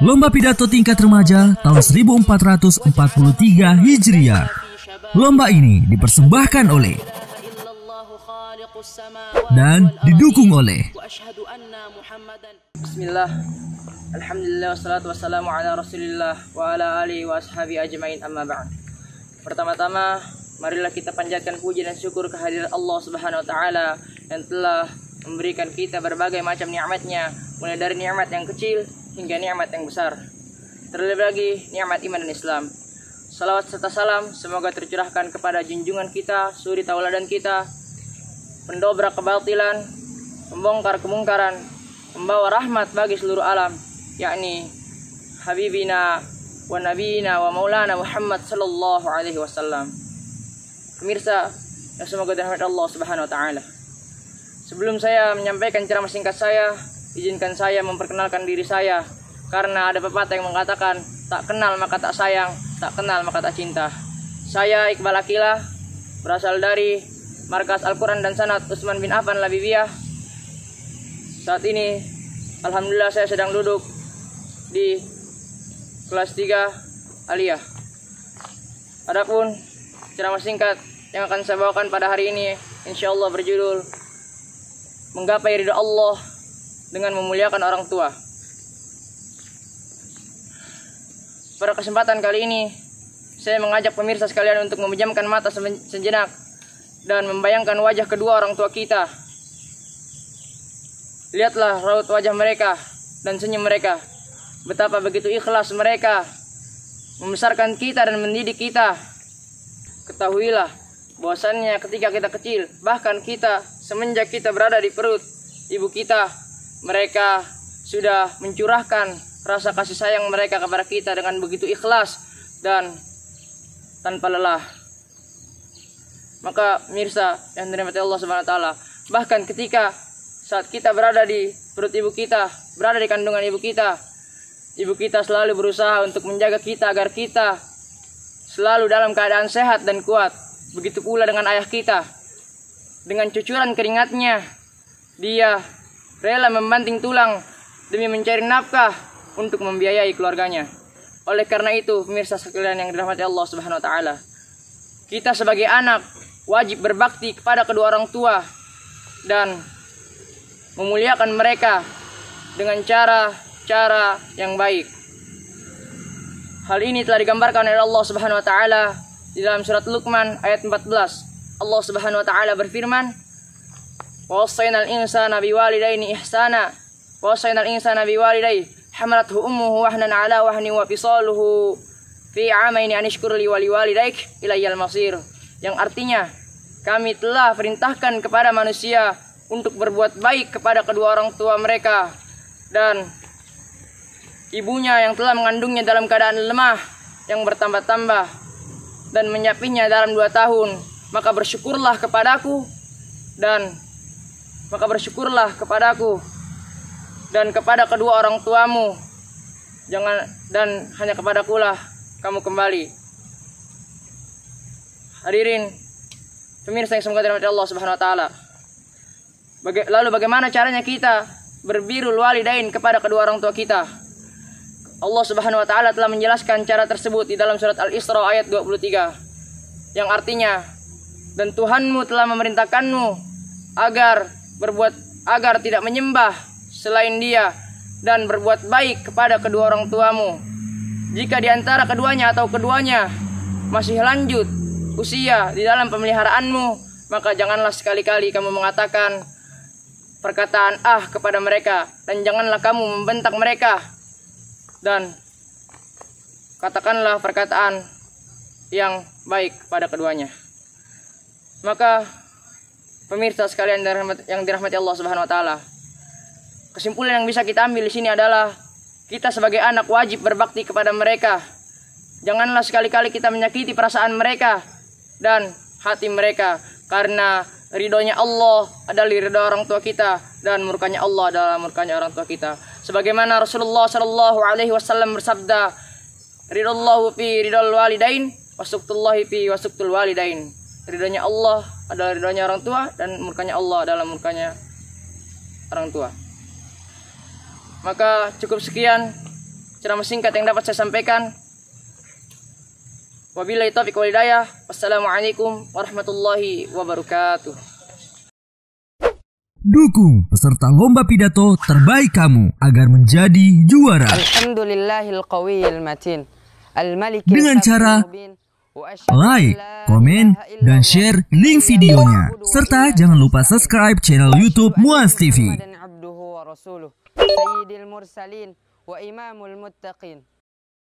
Lomba Pidato Tingkat Remaja tahun 1443 Hijriah. Lomba ini dipersembahkan oleh dan didukung oleh Bismillah, Alhamdulillah, wassalatu wassalamu ala rasulillah wa ala alihi wa ashabi ajmain, amma ba'd. Pertama-tama, marilah kita panjatkan puji dan syukur kehadirat Allah Subhanahu wa Ta'ala yang telah memberikan kita berbagai macam nikmatnya, mulai dari nikmat yang kecil hingga nikmat yang besar, terlebih lagi nikmat iman dan Islam. Salawat serta salam semoga tercurahkan kepada junjungan kita, suri tauladan kita, pendobrak kebatilan, pembongkar kemungkaran, membawa rahmat bagi seluruh alam, yakni Habibina wa Nabiyina wa Maulana Muhammad sallallahu alaihi wasallam. Pemirsa yang semoga dirahmati Allah Subhanahu wa Ta'ala, sebelum saya menyampaikan ceramah singkat saya, izinkan saya memperkenalkan diri saya, karena ada pepatah yang mengatakan tak kenal maka tak sayang, tak kenal maka tak cinta. Saya Iqbal Akila, berasal dari Markas Al-Quran dan Sanad Utsman bin Affan Labibiyah. Saat ini alhamdulillah saya sedang duduk di kelas 3 Aliyah. Adapun ceramah singkat yang akan saya bawakan pada hari ini insyaallah berjudul Menggapai ridha Allah dengan memuliakan orang tua. Pada kesempatan kali ini saya mengajak pemirsa sekalian untuk memejamkan mata sejenak dan membayangkan wajah kedua orang tua kita. Lihatlah raut wajah mereka dan senyum mereka. Betapa begitu ikhlas mereka membesarkan kita dan mendidik kita. Ketahuilah bahwasannya ketika kita kecil, bahkan kita semenjak kita berada di perut ibu kita, mereka sudah mencurahkan rasa kasih sayang mereka kepada kita dengan begitu ikhlas dan tanpa lelah. Maka mirsa yang dirahmati Allah Subhanahu wa Ta'ala, bahkan ketika saat kita berada di perut ibu kita, berada di kandungan ibu kita selalu berusaha untuk menjaga kita agar kita selalu dalam keadaan sehat dan kuat. Begitu pula dengan ayah kita, dengan cucuran keringatnya dia rela membanting tulang demi mencari nafkah untuk membiayai keluarganya. Oleh karena itu, pemirsa sekalian yang dirahmati Allah Subhanahu wa Ta'ala, kita sebagai anak wajib berbakti kepada kedua orang tua dan memuliakan mereka dengan cara yang baik. Hal ini telah digambarkan oleh Allah Subhanahu wa Ta'ala di dalam surat Luqman ayat 14. Allah Subhanahu wa Ta'ala berfirman, "Wa wassaynal insana biwalidayni ihsana, wa wassaynal insana biwalidayhi hamalathu ummuhu wahnan ala wahni wa fisaluhu fi 'amaini an ishkur li wa liwalidayk ilayyal masir." Yang artinya, kami telah perintahkan kepada manusia untuk berbuat baik kepada kedua orang tua mereka dan ibunya yang telah mengandungnya dalam keadaan lemah yang bertambah-tambah dan menyapinya dalam 2 tahun, maka bersyukurlah kepadaku dan kepada kedua orang tuamu, dan hanya kepadakulah kamu kembali. Hadirin pemirsa yang semoga dirahmati Allah Subhanahu wa Ta'ala, lalu bagaimana caranya kita berbirrul walidain kepada kedua orang tua kita? Allah Subhanahu wa Ta'ala telah menjelaskan cara tersebut di dalam surat Al-Isra ayat 23, yang artinya, dan Tuhanmu telah memerintahkanmu agar tidak menyembah selain Dia dan berbuat baik kepada kedua orang tuamu. Jika di antara keduanya atau keduanya masih lanjut usia di dalam pemeliharaanmu, maka janganlah sekali-kali kamu mengatakan perkataan kepada mereka, dan janganlah kamu membentak mereka, dan katakanlah perkataan yang baik pada keduanya. Maka pemirsa sekalian yang dirahmati Allah Subhanahu wa Ta'ala, kesimpulan yang bisa kita ambil di sini adalah kita sebagai anak wajib berbakti kepada mereka. Janganlah sekali-kali kita menyakiti perasaan mereka dan hati mereka, karena ridhonya Allah adalah ridho orang tua kita dan murkanya Allah adalah murkanya orang tua kita. Sebagaimana Rasulullah Shallallahu Alaihi Wasallam bersabda, ridallahu fi ridal walidain, wasuktullahi fi wasuktul walidain. Ridhonya Allah adalah ridhonya orang tua dan murkanya Allah adalah murkanya orang tua. Maka cukup sekian ceramah singkat yang dapat saya sampaikan. Wabillahi taufiq wal hidayah. Wassalamualaikum warahmatullahi wabarakatuh. Dukung peserta lomba pidato terbaik kamu agar menjadi juara. Alhamdulillahil qawiyil matin. Dengan cara like, komen, dan share link videonya. Serta jangan lupa subscribe channel YouTube Muaz TV. Sayyidil mursalin wa imamul muttaqin.